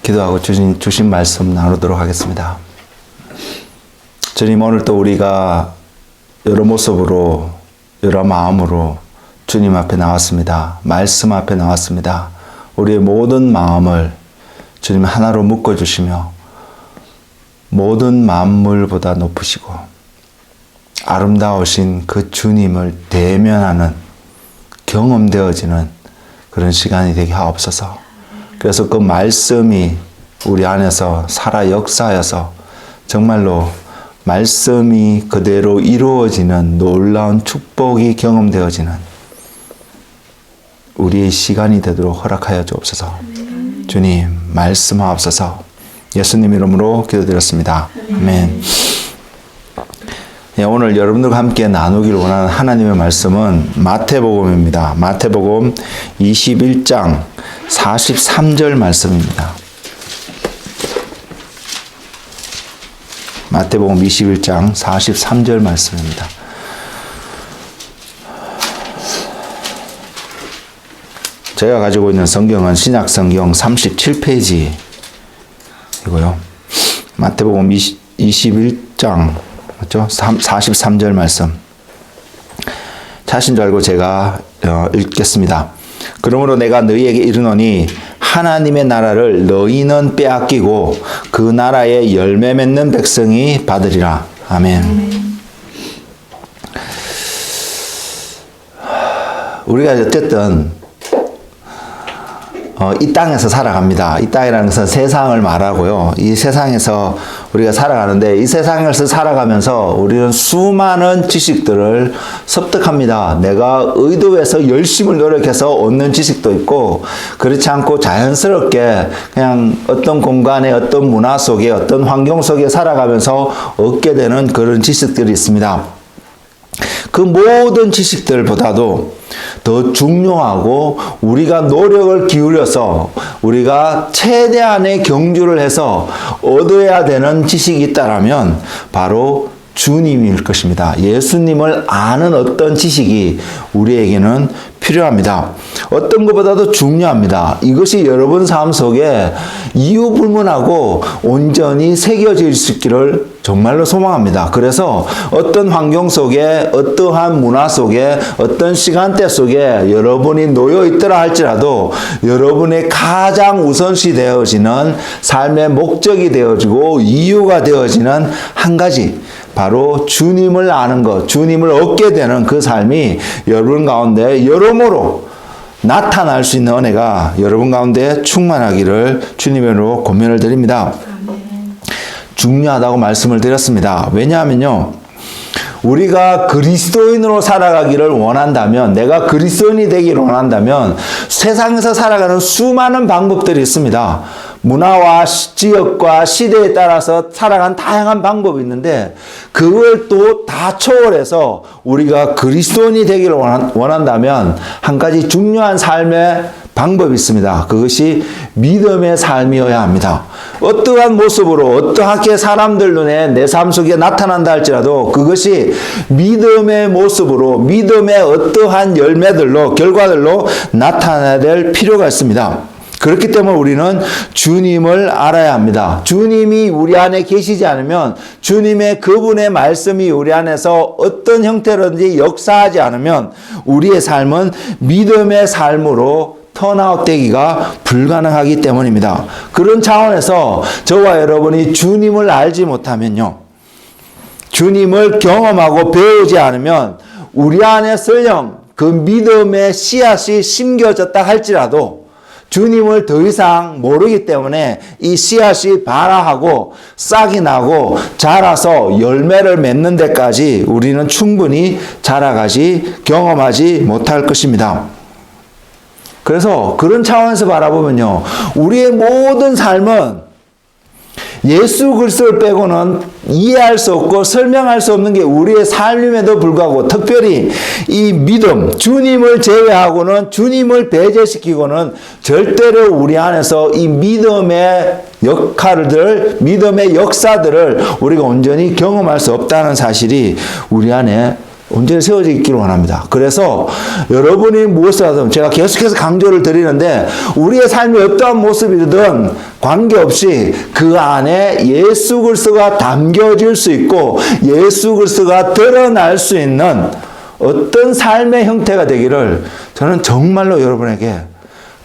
기도하고 주신 말씀 나누도록 하겠습니다. 주님, 오늘 또 우리가 여러 모습으로 여러 마음으로 주님 앞에 나왔습니다. 말씀 앞에 나왔습니다. 우리의 모든 마음을 주님 하나로 묶어주시며 모든 만물보다 높으시고 아름다우신 그 주님을 대면하는 경험되어지는 그런 시간이 되게 하옵소서. 그래서 그 말씀이 우리 안에서 살아 역사하여서 정말로 말씀이 그대로 이루어지는 놀라운 축복이 경험되어지는 우리의 시간이 되도록 허락하여 주옵소서. 주님, 말씀하옵소서. 예수님 이름으로 기도드렸습니다. 아멘. 예, 오늘 여러분들과 함께 나누길 원하는 하나님의 말씀은 마태복음입니다. 마태복음 21장 43절 말씀입니다. 마태복음 21장 43절 말씀입니다. 제가 가지고 있는 성경은 신약성경 37페이지이고요. 마태복음 21장 맞죠? 43절 말씀. 자신 줄 알고 제가 읽겠습니다. 그러므로 내가 너희에게 이르노니 하나님의 나라를 너희는 빼앗기고 그 나라에 열매 맺는 백성이 받으리라. 아멘. 우리가 어쨌든 이 땅에서 살아갑니다. 이 땅이라는 것은 세상을 말하고요. 이 세상에서 우리가 살아가는데 이 세상에서 살아가면서 우리는 수많은 지식들을 습득합니다. 내가 의도해서 열심을 노력해서 얻는 지식도 있고 그렇지 않고 자연스럽게 그냥 어떤 공간에 어떤 문화 속에 어떤 환경 속에 살아가면서 얻게 되는 그런 지식들이 있습니다. 그 모든 지식들보다도 더 중요하고 우리가 노력을 기울여서 우리가 최대한의 경주를 해서 얻어야 되는 지식이 있다라면 바로 주님일 것입니다. 예수님을 아는 어떤 지식이 우리에게는 필요합니다. 어떤 것보다도 중요합니다. 이것이 여러분 삶 속에 이유불문하고 온전히 새겨질 수 있기를 정말로 소망합니다. 그래서 어떤 환경 속에 어떠한 문화 속에 어떤 시간대 속에 여러분이 놓여 있더라 할지라도 여러분의 가장 우선시 되어지는 삶의 목적이 되어지고 이유가 되어지는 한 가지, 바로 주님을 아는 것, 주님을 얻게 되는 그 삶이 여러분 가운데 여러모로 나타날 수 있는 은혜가 여러분 가운데 충만하기를 주님으로 권면을 드립니다. 중요하다고 말씀을 드렸습니다. 왜냐하면요, 우리가 그리스도인으로 살아가기를 원한다면, 내가 그리스도인이 되기를 원한다면 세상에서 살아가는 수많은 방법들이 있습니다. 문화와 지역과 시대에 따라서 살아가는 다양한 방법이 있는데 그걸 또 다 초월해서 우리가 그리스도인이 되기를 원한다면 한 가지 중요한 삶의 방법이 있습니다. 그것이 믿음의 삶이어야 합니다. 어떠한 모습으로 어떠하게 사람들 눈에 내 삶 속에 나타난다 할지라도 그것이 믿음의 모습으로 믿음의 어떠한 열매들로 결과들로 나타나야 될 필요가 있습니다. 그렇기 때문에 우리는 주님을 알아야 합니다. 주님이 우리 안에 계시지 않으면, 주님의 그분의 말씀이 우리 안에서 어떤 형태로든지 역사하지 않으면 우리의 삶은 믿음의 삶으로 턴아웃 되기가 불가능하기 때문입니다. 그런 차원에서 저와 여러분이 주님을 알지 못하면요, 주님을 경험하고 배우지 않으면 우리 안에 설령 그 믿음의 씨앗이 심겨졌다 할지라도 주님을 더 이상 모르기 때문에 이 씨앗이 발아하고 싹이 나고 자라서 열매를 맺는 데까지 우리는 충분히 자라가지 경험하지 못할 것입니다. 그래서 그런 차원에서 바라보면요, 우리의 모든 삶은 예수 그리스도를 빼고는 이해할 수 없고 설명할 수 없는 게 우리의 삶임에도 불구하고, 특별히 이 믿음, 주님을 제외하고는, 주님을 배제시키고는 절대로 우리 안에서 이 믿음의 역할들, 믿음의 역사들을 우리가 온전히 경험할 수 없다는 사실이 우리 안에 온전히 세워져 있기를 원합니다. 그래서 여러분이 무엇을 하든 제가 계속해서 강조를 드리는데 우리의 삶이 어떠한 모습이든 관계없이 그 안에 예수 그리스도가 담겨질 수 있고 예수 그리스도가 드러날 수 있는 어떤 삶의 형태가 되기를 저는 정말로 여러분에게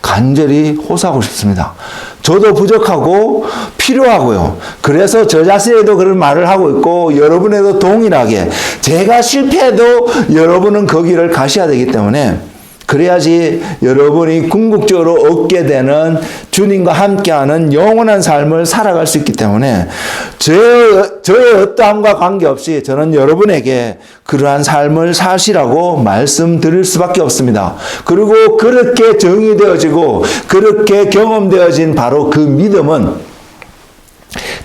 간절히 호소하고 싶습니다. 저도 부족하고 필요하고요. 그래서 저 자신에도 그런 말을 하고 있고 여러분에도 동일하게 제가 실패해도 여러분은 거기를 가셔야 되기 때문에 그래야지 여러분이 궁극적으로 얻게 되는 주님과 함께하는 영원한 삶을 살아갈 수 있기 때문에 저의 어떠함과 관계없이 저는 여러분에게 그러한 삶을 사시라고 말씀드릴 수밖에 없습니다. 그리고 그렇게 정의되어지고 그렇게 경험되어진 바로 그 믿음은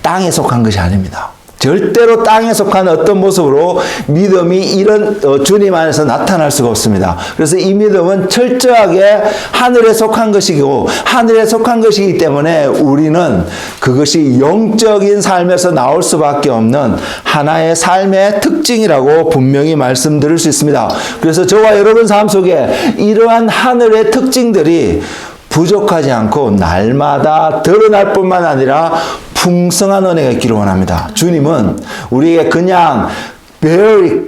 땅에 속한 것이 아닙니다. 절대로 땅에 속한 어떤 모습으로 믿음이 이런 주님 안에서 나타날 수가 없습니다. 그래서 이 믿음은 철저하게 하늘에 속한 것이고 하늘에 속한 것이기 때문에 우리는 그것이 영적인 삶에서 나올 수밖에 없는 하나의 삶의 특징이라고 분명히 말씀드릴 수 있습니다. 그래서 저와 여러분 삶 속에 이러한 하늘의 특징들이 부족하지 않고 날마다 드러날 뿐만 아니라 풍성한 은혜가 있기를 원합니다. 주님은 우리에게 그냥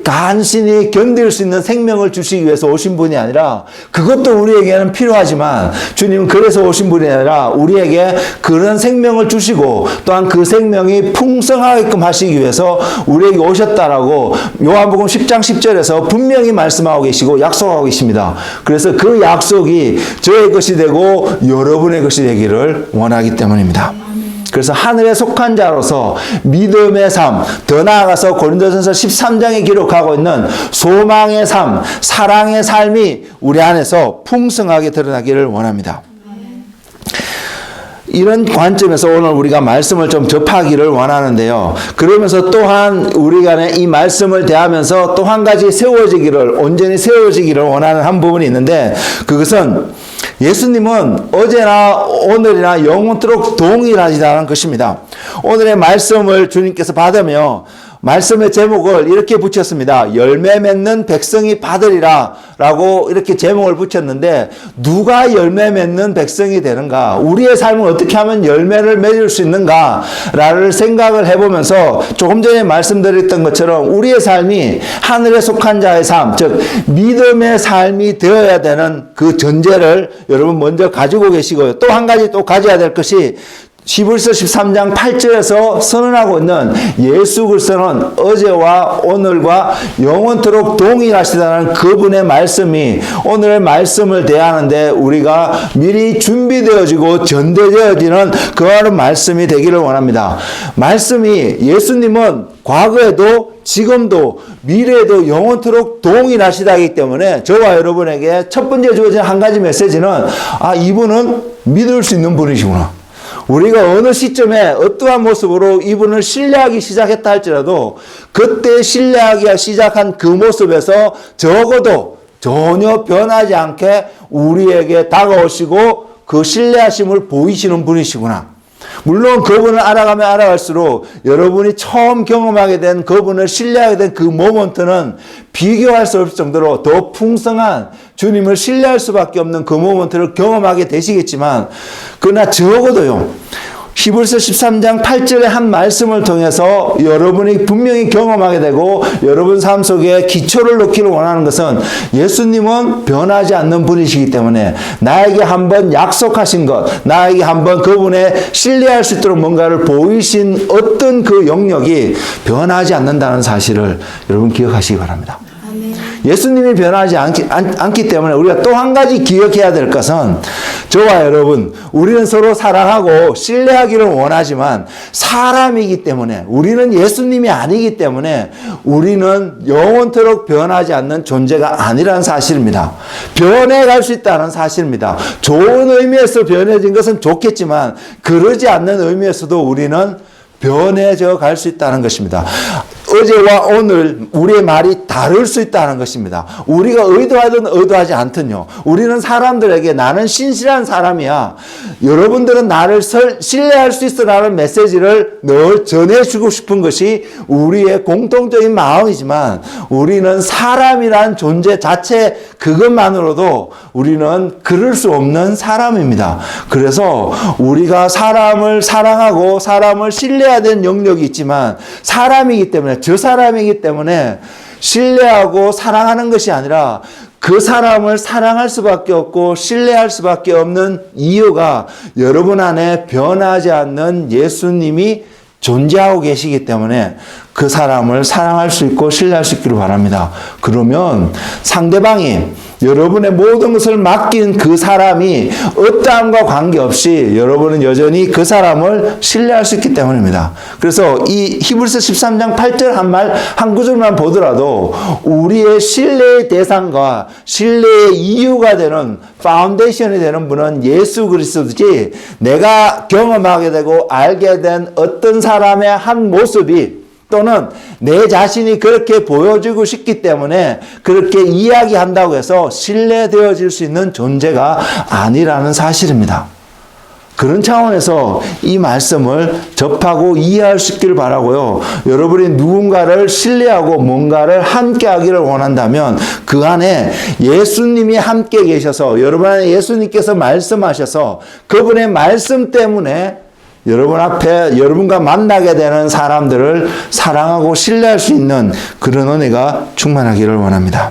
간신히 견딜 수 있는 생명을 주시기 위해서 오신 분이 아니라 그것도 우리에게는 필요하지만 주님은 그래서 오신 분이 아니라 우리에게 그런 생명을 주시고 또한 그 생명이 풍성하게끔 하시기 위해서 우리에게 오셨다라고 요한복음 10장 10절에서 분명히 말씀하고 계시고 약속하고 계십니다. 그래서 그 약속이 저의 것이 되고 여러분의 것이 되기를 원하기 때문입니다. 그래서 하늘에 속한 자로서 믿음의 삶, 더 나아가서 고린도전서 13장에 기록하고 있는 소망의 삶, 사랑의 삶이 우리 안에서 풍성하게 드러나기를 원합니다. 이런 관점에서 오늘 우리가 말씀을 좀 접하기를 원하는데요. 그러면서 또한 우리가 이 말씀을 대하면서 또 한 가지 세워지기를, 온전히 세워지기를 원하는 한 부분이 있는데 그것은 예수님은 어제나 오늘이나 영원토록 동일하시다는 것입니다. 오늘의 말씀을 주님께서 받으며 말씀의 제목을 이렇게 붙였습니다. 열매 맺는 백성이 받으리라 라고 이렇게 제목을 붙였는데 누가 열매 맺는 백성이 되는가? 우리의 삶을 어떻게 하면 열매를 맺을 수 있는가? 라를 생각을 해보면서 조금 전에 말씀드렸던 것처럼 우리의 삶이 하늘에 속한 자의 삶, 즉 믿음의 삶이 되어야 되는 그 전제를 여러분 먼저 가지고 계시고요. 또 한 가지 또 가져야 될 것이 히브리서 13장 8절에서 선언하고 있는 예수 그리스도는 어제와 오늘과 영원토록 동일하시다는 그분의 말씀이 오늘의 말씀을 대하는데 우리가 미리 준비되어지고 전대되어지는 그런 말씀이 되기를 원합니다. 말씀이 예수님은 과거에도 지금도 미래에도 영원토록 동일하시다기 때문에 저와 여러분에게 첫 번째 주어진 한 가지 메시지는 이분은 믿을 수 있는 분이시구나. 우리가 어느 시점에 어떠한 모습으로 이분을 신뢰하기 시작했다 할지라도 그때 신뢰하기 시작한 그 모습에서 적어도 전혀 변하지 않게 우리에게 다가오시고 그 신뢰하심을 보이시는 분이시구나. 물론 그분을 알아가면 알아갈수록 여러분이 처음 경험하게 된 그분을 신뢰하게 된 그 모먼트는 비교할 수 없을 정도로 더 풍성한 주님을 신뢰할 수밖에 없는 그 모먼트를 경험하게 되시겠지만 그러나 적어도요. 히브리서 13장 8절의 한 말씀을 통해서 여러분이 분명히 경험하게 되고 여러분 삶 속에 기초를 놓기를 원하는 것은 예수님은 변하지 않는 분이시기 때문에 나에게 한번 약속하신 것, 나에게 한번 그분의 신뢰할 수 있도록 뭔가를 보이신 어떤 그 영역이 변하지 않는다는 사실을 여러분 기억하시기 바랍니다. 예수님이 변하지 않기 때문에 우리가 또 한 가지 기억해야 될 것은 저와 여러분, 우리는 서로 사랑하고 신뢰하기를 원하지만 사람이기 때문에 우리는 예수님이 아니기 때문에 우리는 영원토록 변하지 않는 존재가 아니라는 사실입니다. 변해갈 수 있다는 사실입니다. 좋은 의미에서 변해진 것은 좋겠지만 그러지 않는 의미에서도 우리는 변해져 갈 수 있다는 것입니다. 어제와 오늘 우리의 말이 다를 수 있다는 것입니다. 우리가 의도하든 의도하지 않든요. 우리는 사람들에게 나는 신실한 사람이야. 여러분들은 나를 신뢰할 수 있어라는 메시지를 늘 전해주고 싶은 것이 우리의 공통적인 마음이지만 우리는 사람이란 존재 자체 그것만으로도 우리는 그럴 수 없는 사람입니다. 그래서 우리가 사람을 사랑하고 사람을 신뢰해야 되는 영역이 있지만 사람이기 때문에 저 사람이기 때문에 신뢰하고 사랑하는 것이 아니라 그 사람을 사랑할 수밖에 없고 신뢰할 수밖에 없는 이유가 여러분 안에 변하지 않는 예수님이 존재하고 계시기 때문에 그 사람을 사랑할 수 있고 신뢰할 수 있기를 바랍니다. 그러면 상대방이 여러분의 모든 것을 맡긴 그 사람이 어떠함과 관계없이 여러분은 여전히 그 사람을 신뢰할 수 있기 때문입니다. 그래서 이 히브리서 13장 8절 한 구절만 보더라도 우리의 신뢰의 대상과 신뢰의 이유가 되는 파운데이션이 되는 분은 예수 그리스도지 내가 경험하게 되고 알게 된 어떤 사람의 한 모습이 또는 내 자신이 그렇게 보여주고 싶기 때문에 그렇게 이야기한다고 해서 신뢰되어질 수 있는 존재가 아니라는 사실입니다. 그런 차원에서 이 말씀을 접하고 이해할 수 있기를 바라고요. 여러분이 누군가를 신뢰하고 뭔가를 함께 하기를 원한다면 그 안에 예수님이 함께 계셔서 여러분 안에 예수님께서 말씀하셔서 그분의 말씀 때문에 여러분 앞에 여러분과 만나게 되는 사람들을 사랑하고 신뢰할 수 있는 그런 은혜가 충만하기를 원합니다.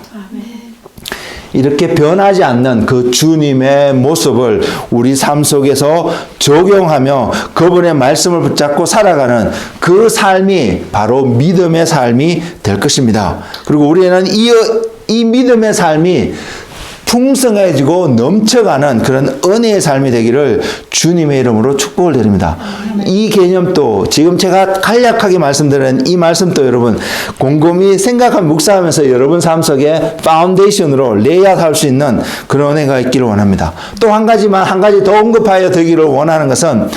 이렇게 변하지 않는 그 주님의 모습을 우리 삶 속에서 적용하며 그분의 말씀을 붙잡고 살아가는 그 삶이 바로 믿음의 삶이 될 것입니다. 그리고 우리는 이 믿음의 삶이 풍성해지고 넘쳐가는 그런 은혜의 삶이 되기를 주님의 이름으로 축복을 드립니다. 이 개념도 지금 제가 간략하게 말씀드린 이 말씀도 여러분 곰곰이 생각하며 묵상하면서 여러분 삶 속에 파운데이션으로 레이아웃할 수 있는 그런 은혜가 있기를 원합니다. 또 한 가지 더 언급하여 드리기를 원하는 것은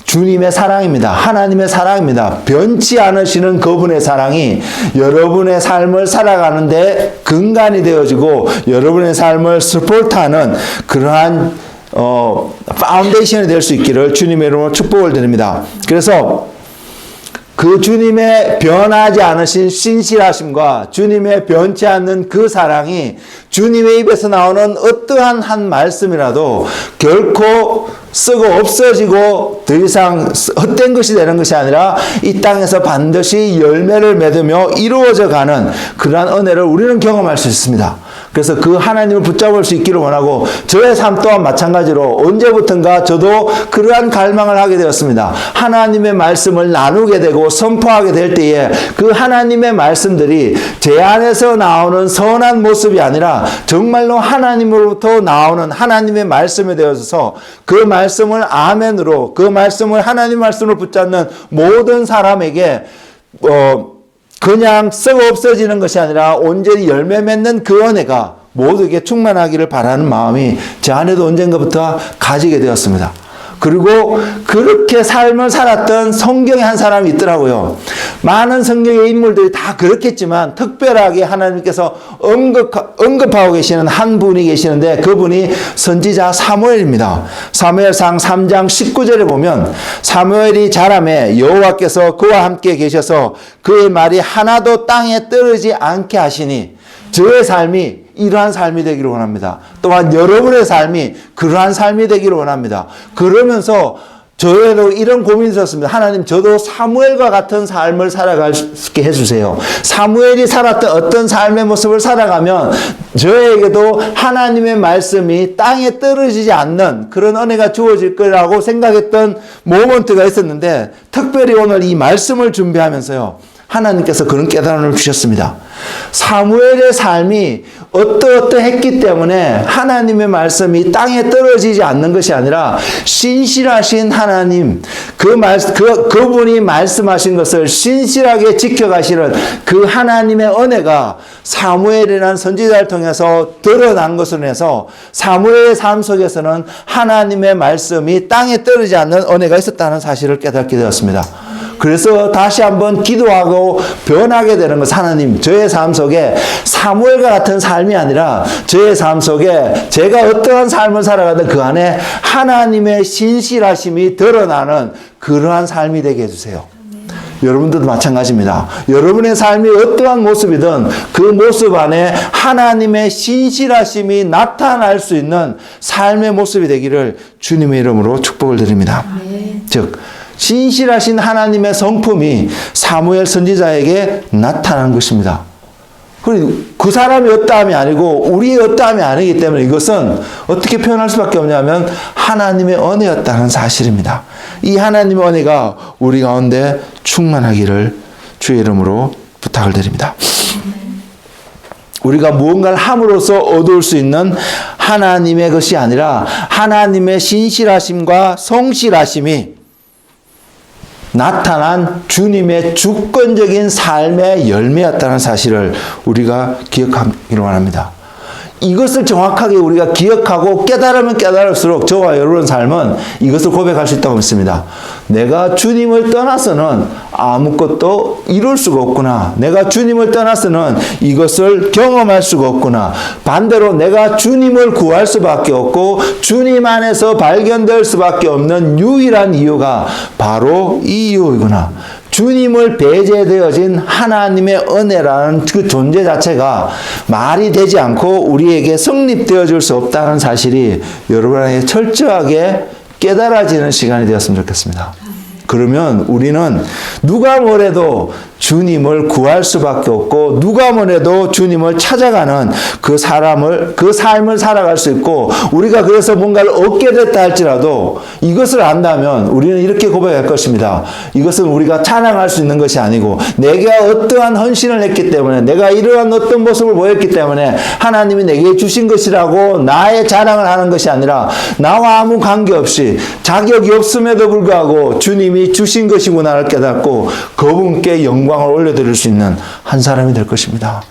주님의 사랑입니다. 하나님의 사랑입니다. 변치 않으시는 그분의 사랑이 여러분의 삶을 살아가는데 근간이 되어지고 여러분의 삶을 서포트하는 그러한 파운데이션이 될 수 있기를 주님의 이름으로 축복을 드립니다. 그래서 그 주님의 변하지 않으신 신실하심과 주님의 변치 않는 그 사랑이 주님의 입에서 나오는 어떠한 한 말씀이라도 결코 쓰고 없어지고 더 이상 헛된 것이 되는 것이 아니라 이 땅에서 반드시 열매를 맺으며 이루어져 가는 그러한 은혜를 우리는 경험할 수 있습니다. 그래서 그 하나님을 붙잡을 수 있기를 원하고 저의 삶 또한 마찬가지로 언제부턴가 저도 그러한 갈망을 하게 되었습니다. 하나님의 말씀을 나누게 되고 선포하게 될 때에 그 하나님의 말씀들이 제 안에서 나오는 선한 모습이 아니라 정말로 하나님으로부터 나오는 하나님의 말씀에 되어서 그 말씀을 아멘으로 그 말씀을 하나님 말씀으로 붙잡는 모든 사람에게 그냥 썩어 없어지는 것이 아니라 온전히 열매 맺는 그 은혜가 모두에게 충만하기를 바라는 마음이 제 안에도 언젠가부터 가지게 되었습니다. 그리고 그렇게 삶을 살았던 성경에 한 사람이 있더라고요. 많은 성경의 인물들이 다 그렇겠지만 특별하게 하나님께서 언급하고 계시는 한 분이 계시는데 그분이 선지자 사무엘입니다. 사무엘상 3장 19절에 보면 사무엘이 자라매 여호와께서 그와 함께 계셔서 그의 말이 하나도 땅에 떨어지지 않게 하시니 저의 삶이 이러한 삶이 되기를 원합니다. 또한 여러분의 삶이 그러한 삶이 되기를 원합니다. 그러면서 저에도 이런 고민이 들었습니다. 하나님, 저도 사무엘과 같은 삶을 살아갈 수 있게 해주세요. 사무엘이 살았던 어떤 삶의 모습을 살아가면 저에게도 하나님의 말씀이 땅에 떨어지지 않는 그런 은혜가 주어질 거라고 생각했던 모먼트가 있었는데 특별히 오늘 이 말씀을 준비하면서요. 하나님께서 그런 깨달음을 주셨습니다. 사무엘의 삶이 어떠했기 때문에 하나님의 땅에 떨어지지 않는 것이 아니라 신실하신 하나님, 그분이 말씀하신 것을 신실하게 지켜가시는 그 하나님의 은혜가 사무엘이라는 선지자를 통해서 드러난 것으로 해서 사무엘의 삶 속에서는 하나님의 말씀이 땅에 떨어지지 않는 은혜가 있었다는 사실을 깨닫게 되었습니다. 그래서 다시 한번 기도하고 변하게 되는 것. 하나님, 저의 삶 속에 사무엘과 같은 삶이 아니라 저의 삶 속에 제가 어떠한 삶을 살아가든 그 안에 하나님의 신실하심이 드러나는 그러한 삶이 되게 해주세요. 여러분들도 마찬가지입니다. 여러분의 삶이 어떠한 모습이든 그 모습 안에 하나님의 신실하심이 나타날 수 있는 삶의 모습이 되기를 주님의 이름으로 축복을 드립니다. 즉 신실하신 하나님의 성품이 사무엘 선지자에게 나타난 것입니다. 그리고 그 사람이 어떠함이 아니고 우리의 어떠함이 아니기 때문에 이것은 어떻게 표현할 수밖에 없냐면 하나님의 은혜였다는 사실입니다. 이 하나님의 은혜가 우리 가운데 충만하기를 주의 이름으로 부탁을 드립니다. 우리가 무언가를 함으로써 얻을 수 있는 하나님의 것이 아니라 하나님의 신실하심과 성실하심이 나타난 주님의 주권적인 삶의 열매였다는 사실을 우리가 기억하기를 원합니다. 이것을 정확하게 우리가 기억하고 깨달으면 깨달을수록 저와 여러분의 삶은 이것을 고백할 수 있다고 믿습니다. 내가 주님을 떠나서는 아무것도 이룰 수가 없구나. 내가 주님을 떠나서는 이것을 경험할 수가 없구나. 반대로 내가 주님을 구할 수밖에 없고 주님 안에서 발견될 수밖에 없는 유일한 이유가 바로 이 이유이구나. 주님을 배제되어진 하나님의 은혜라는 그 존재 자체가 말이 되지 않고 우리에게 성립되어질 수 없다는 사실이 여러분에게 철저하게 깨달아지는 시간이 되었으면 좋겠습니다. 그러면 우리는 누가 뭐래도 주님을 구할 수밖에 없고 누가 뭐래도 주님을 찾아가는 그 삶을 살아갈 수 있고 우리가 그래서 뭔가를 얻게 됐다 할지라도 이것을 안다면 우리는 이렇게 고백할 것입니다. 이것은 우리가 찬양할 수 있는 것이 아니고 내가 어떠한 헌신을 했기 때문에 내가 이러한 어떤 모습을 보였기 때문에 하나님이 내게 주신 것이라고 나의 자랑을 하는 것이 아니라 나와 아무 관계없이 자격이 없음에도 불구하고 주님이 주신 것이구나를 깨닫고 그분께 영광을 올려드릴 수 있는 한 사람이 될 것입니다.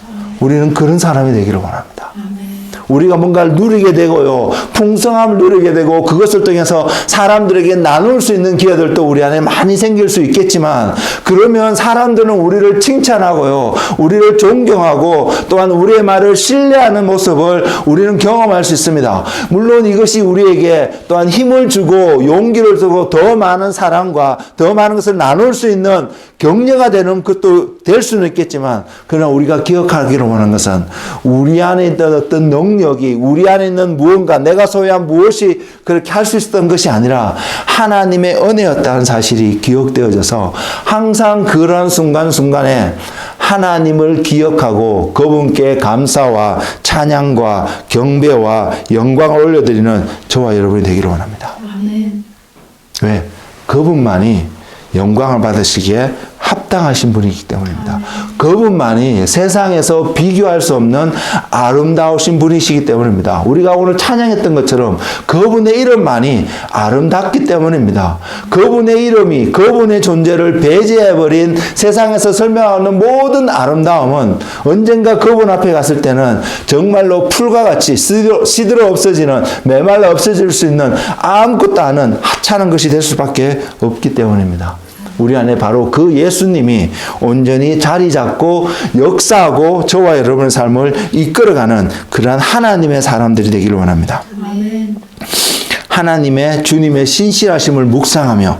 우리는 그런 사람이 되기를 원합니다. 우리가 뭔가를 누리게 되고요. 풍성함을 누리게 되고 그것을 통해서 사람들에게 나눌 수 있는 기회들도 우리 안에 많이 생길 수 있겠지만 그러면 사람들은 우리를 칭찬하고요. 우리를 존경하고 또한 우리의 말을 신뢰하는 모습을 우리는 경험할 수 있습니다. 물론 이것이 우리에게 또한 힘을 주고 용기를 주고 더 많은 사랑과 더 많은 것을 나눌 수 있는 격려가 되는 것도 될 수는 있겠지만 그러나 우리가 기억하기를 원하는 것은 우리 안에 있던 어떤 능력이 우리 안에 있는 무언가 내가 소유한 무엇이 그렇게 할 수 있었던 것이 아니라 하나님의 은혜였다는 사실이 기억되어져서 항상 그러한 순간순간에 하나님을 기억하고 그분께 감사와 찬양과 경배와 영광을 올려드리는 저와 여러분이 되기를 원합니다. 아멘. 왜? 그분만이 영광을 받으시기에 합당하신 분이기 때문입니다. 그분만이 세상에서 비교할 수 없는 아름다우신 분이시기 때문입니다. 우리가 오늘 찬양했던 것처럼 그분의 이름만이 아름답기 때문입니다. 그분의 이름이 그분의 존재를 배제해버린 세상에서 설명하는 모든 아름다움은 언젠가 그분 앞에 갔을 때는 정말로 풀과 같이 시들어 없어지는 메말라 없어질 수 있는 아무것도 아닌 하찮은 것이 될 수밖에 없기 때문입니다. 우리 안에 바로 그 예수님이 온전히 자리 잡고 역사하고 저와 여러분의 삶을 이끌어가는 그러한 하나님의 사람들이 되기를 원합니다. 아멘. 하나님의 주님의 신실하심을 묵상하며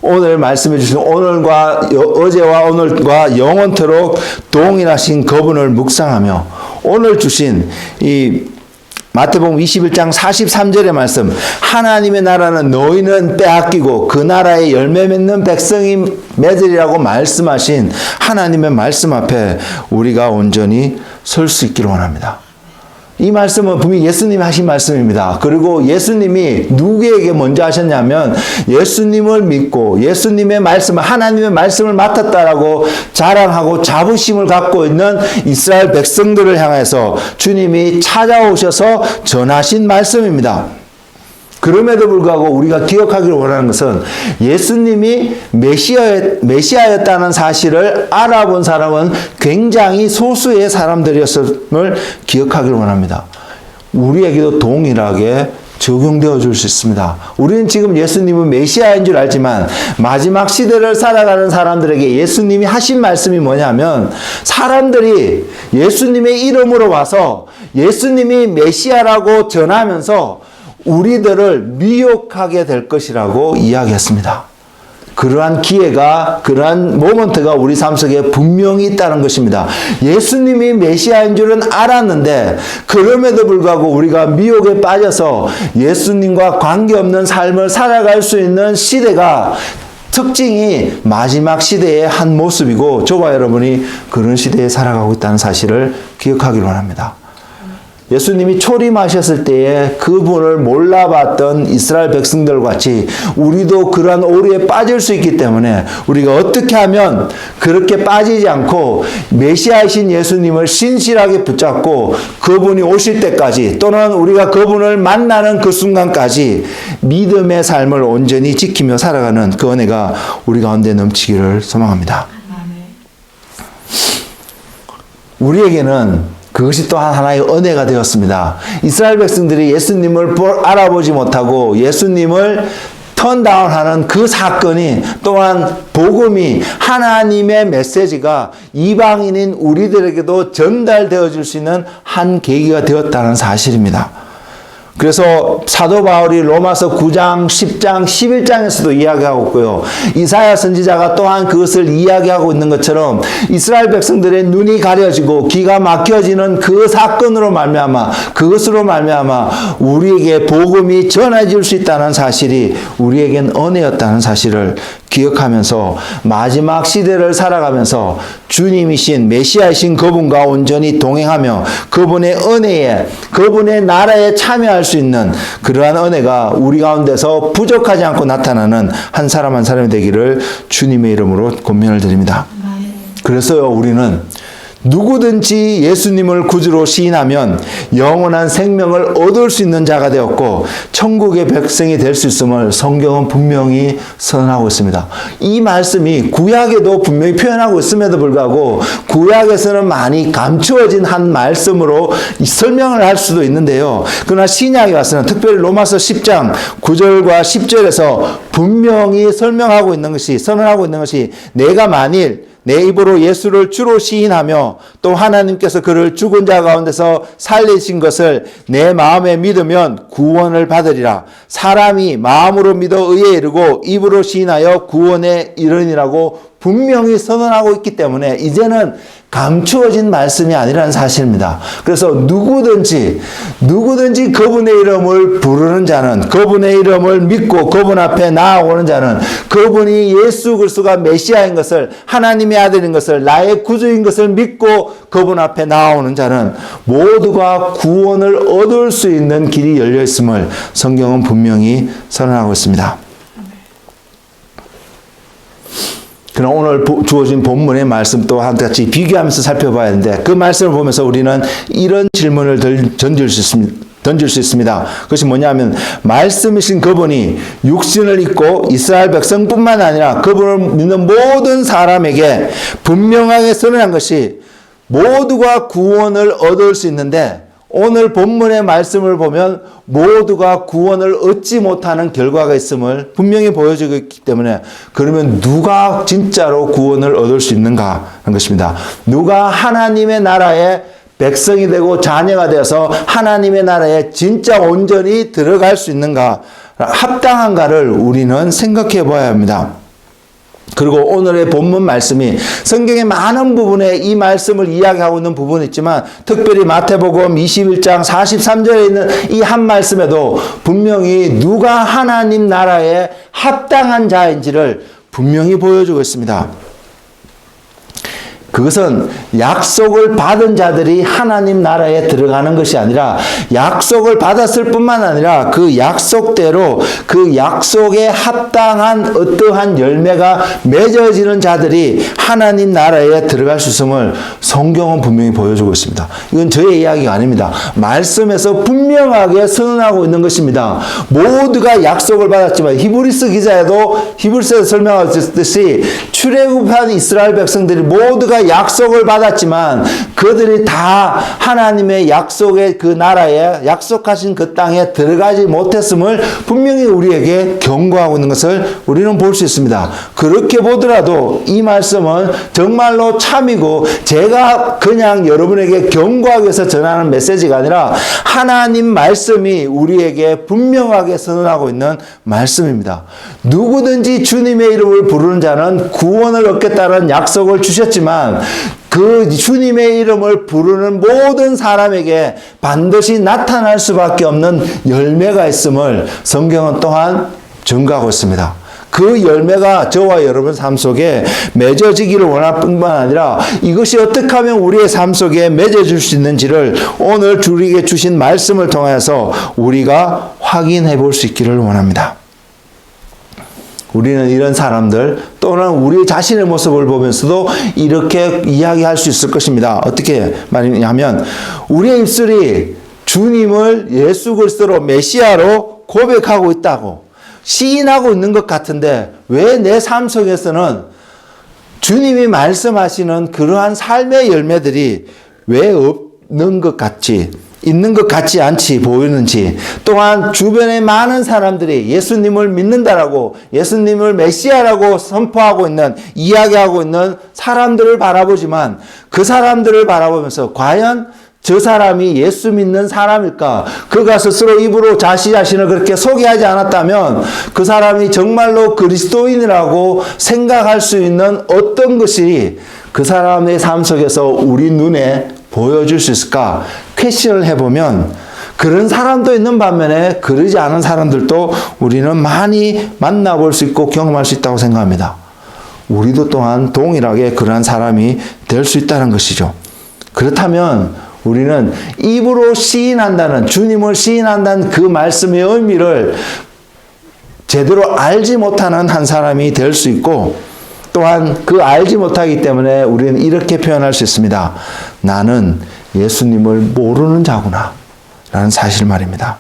오늘 말씀해 주신 오늘과 어제와 오늘과 영원토록 동일하신 그분을 묵상하며 오늘 주신 이 마태복음 21장 43절의 말씀 하나님의 나라는 너희는 빼앗기고 그 나라에 열매 맺는 백성이 맺으리라고 말씀하신 하나님의 말씀 앞에 우리가 온전히 설 수 있기를 원합니다. 이 말씀은 분명히 예수님이 하신 말씀입니다. 그리고 예수님이 누구에게 먼저 하셨냐면 예수님을 믿고 예수님의 말씀, 하나님의 말씀을 맡았다라고 자랑하고 자부심을 갖고 있는 이스라엘 백성들을 향해서 주님이 찾아오셔서 전하신 말씀입니다. 그럼에도 불구하고 우리가 기억하기를 원하는 것은 예수님이 메시아였다는 사실을 알아본 사람은 굉장히 소수의 사람들이었음을 기억하기를 원합니다. 우리에게도 동일하게 적용되어 줄 수 있습니다. 우리는 지금 예수님은 메시아인 줄 알지만 마지막 시대를 살아가는 사람들에게 예수님이 하신 말씀이 뭐냐면 사람들이 예수님의 이름으로 와서 예수님이 메시아라고 전하면서 우리들을 미혹하게 될 것이라고 이야기했습니다. 그러한 기회가, 그러한 모먼트가 우리 삶 속에 분명히 있다는 것입니다. 예수님이 메시아인 줄은 알았는데 그럼에도 불구하고 우리가 미혹에 빠져서 예수님과 관계없는 삶을 살아갈 수 있는 시대가 특징이 마지막 시대의 한 모습이고 저와 여러분이 그런 시대에 살아가고 있다는 사실을 기억하기를 원합니다. 예수님이 초림하셨을 때에 그분을 몰라봤던 이스라엘 백성들 같이 우리도 그러한 오류에 빠질 수 있기 때문에 우리가 어떻게 하면 그렇게 빠지지 않고 메시아이신 예수님을 신실하게 붙잡고 그분이 오실 때까지 또는 우리가 그분을 만나는 그 순간까지 믿음의 삶을 온전히 지키며 살아가는 그 은혜가 우리 가운데 넘치기를 소망합니다. 우리에게는 그것이 또한 하나의 은혜가 되었습니다. 이스라엘 백성들이 예수님을 알아보지 못하고 예수님을 턴다운하는 그 사건이 또한 복음이 하나님의 메시지가 이방인인 우리들에게도 전달되어 줄 수 있는 한 계기가 되었다는 사실입니다. 그래서 사도 바울이 로마서 9장, 10장, 11장에서도 이야기하고 있고요. 이사야 선지자가 또한 그것을 이야기하고 있는 것처럼 이스라엘 백성들의 눈이 가려지고 귀가 막혀지는 그 사건으로 말미암아 그것으로 말미암아 우리에게 복음이 전해질 수 있다는 사실이 우리에겐 은혜였다는 사실을 기억하면서 마지막 시대를 살아가면서 주님이신 메시아이신 그분과 온전히 동행하며 그분의 은혜에 그분의 나라에 참여할 수 있는 그러한 은혜가 우리 가운데서 부족하지 않고 나타나는 한 사람 한 사람이 되기를 주님의 이름으로 권면을 드립니다. 그래서요 우리는 누구든지 예수님을 구주로 시인하면 영원한 생명을 얻을 수 있는 자가 되었고 천국의 백성이 될 수 있음을 성경은 분명히 선언하고 있습니다. 이 말씀이 구약에도 분명히 표현하고 있음에도 불구하고 구약에서는 많이 감추어진 한 말씀으로 설명을 할 수도 있는데요. 그러나 신약에 와서는 특별히 로마서 10장 9절과 10절에서 분명히 설명하고 있는 것이 선언하고 있는 것이 내가 만일 내 입으로 예수를 주로 시인하며 또 하나님께서 그를 죽은 자 가운데서 살리신 것을 내 마음에 믿으면 구원을 받으리라. 사람이 마음으로 믿어 의에 이르고 입으로 시인하여 구원에 이르니라고 분명히 선언하고 있기 때문에 이제는 감추어진 말씀이 아니라는 사실입니다. 그래서 누구든지 그분의 이름을 부르는 자는 그분의 이름을 믿고 그분 앞에 나아오는 자는 그분이 예수 그리스도가 메시아인 것을 하나님의 아들인 것을 나의 구주인 것을 믿고 그분 앞에 나아오는 자는 모두가 구원을 얻을 수 있는 길이 열려 있음을 성경은 분명히 선언하고 있습니다. 그럼 오늘 주어진 본문의 말씀 또 같이 비교하면서 살펴봐야 하는데 그 말씀을 보면서 우리는 이런 질문을 던질 수 있습니다. 그것이 뭐냐면 말씀이신 그분이 육신을 입고 이스라엘 백성뿐만 아니라 그분을 믿는 모든 사람에게 분명하게 선언한 것이 모두가 구원을 얻을 수 있는데 오늘 본문의 말씀을 보면 모두가 구원을 얻지 못하는 결과가 있음을 분명히 보여주고 있기 때문에 그러면 누가 진짜로 구원을 얻을 수 있는가 하는 것입니다. 누가 하나님의 나라의 백성이 되고 자녀가 되어서 하나님의 나라에 진짜 온전히 들어갈 수 있는가 합당한가를 우리는 생각해 봐야 합니다. 그리고 오늘의 본문 말씀이 성경의 많은 부분에 이 말씀을 이야기하고 있는 부분이 있지만 특별히 마태복음 21장 43절에 있는 이 한 말씀에도 분명히 누가 하나님 나라에 합당한 자인지를 분명히 보여주고 있습니다. 그것은 약속을 받은 자들이 하나님 나라에 들어가는 것이 아니라 약속을 받았을 뿐만 아니라 그 약속대로 그 약속에 합당한 어떠한 열매가 맺어지는 자들이 하나님 나라에 들어갈 수 있음을 성경은 분명히 보여주고 있습니다. 이건 저의 이야기가 아닙니다. 말씀에서 분명하게 선언하고 있는 것입니다. 모두가 약속을 받았지만 히브리서 기자에도 히브리서에서 설명하듯이 출애굽한 이스라엘 백성들이 모두가 다 약속을 받았지만 그들이 다 하나님의 약속의 그 나라에 약속하신 그 땅에 들어가지 못했음을 분명히 우리에게 경고하고 있는 것을 우리는 볼 수 있습니다. 그렇게 보더라도 이 말씀은 정말로 참이고 제가 그냥 여러분에게 경고하기 위해서 전하는 메시지가 아니라 하나님 말씀이 우리에게 분명하게 선언하고 있는 말씀입니다. 누구든지 주님의 이름을 부르는 자는 구원을 얻겠다는 약속을 주셨지만 그 주님의 이름을 부르는 모든 사람에게 반드시 나타날 수밖에 없는 열매가 있음을 성경은 또한 증거하고 있습니다. 그 열매가 저와 여러분 삶 속에 맺어지기를 원할 뿐만 아니라 이것이 어떻게 하면 우리의 삶 속에 맺어질 수 있는지를 오늘 우리에게 주신 말씀을 통해서 우리가 확인해 볼 수 있기를 원합니다. 우리는 이런 사람들 또는 우리 자신의 모습을 보면서도 이렇게 이야기할 수 있을 것입니다. 어떻게 말이냐면 우리의 입술이 주님을 예수 그리스도로 메시아로 고백하고 있다고 시인하고 있는 것 같은데 왜 내 삶 속에서는 주님이 말씀하시는 그러한 삶의 열매들이 왜 없는 것 같지, 있는 것 같지 않지 보이는지, 또한 주변에 많은 사람들이 예수님을 믿는다라고 예수님을 메시아라고 선포하고 있는, 이야기하고 있는 사람들을 바라보지만 그 사람들을 바라보면서 과연 저 사람이 예수 믿는 사람일까? 그가 스스로 입으로 자신을 그렇게 소개하지 않았다면 그 사람이 정말로 그리스도인이라고 생각할 수 있는 어떤 것이 그 사람의 삶 속에서 우리 눈에 보여줄 수 있을까? 퀘션을 해보면 그런 사람도 있는 반면에 그러지 않은 사람들도 우리는 많이 만나볼 수 있고 경험할 수 있다고 생각합니다. 우리도 또한 동일하게 그러한 사람이 될 수 있다는 것이죠. 그렇다면 우리는 입으로 시인한다는, 주님을 시인한다는 그 말씀의 의미를 제대로 알지 못하는 한 사람이 될 수 있고, 또한 그 알지 못하기 때문에 우리는 이렇게 표현할 수 있습니다. 나는 예수님을 모르는 자구나 라는 사실 말입니다.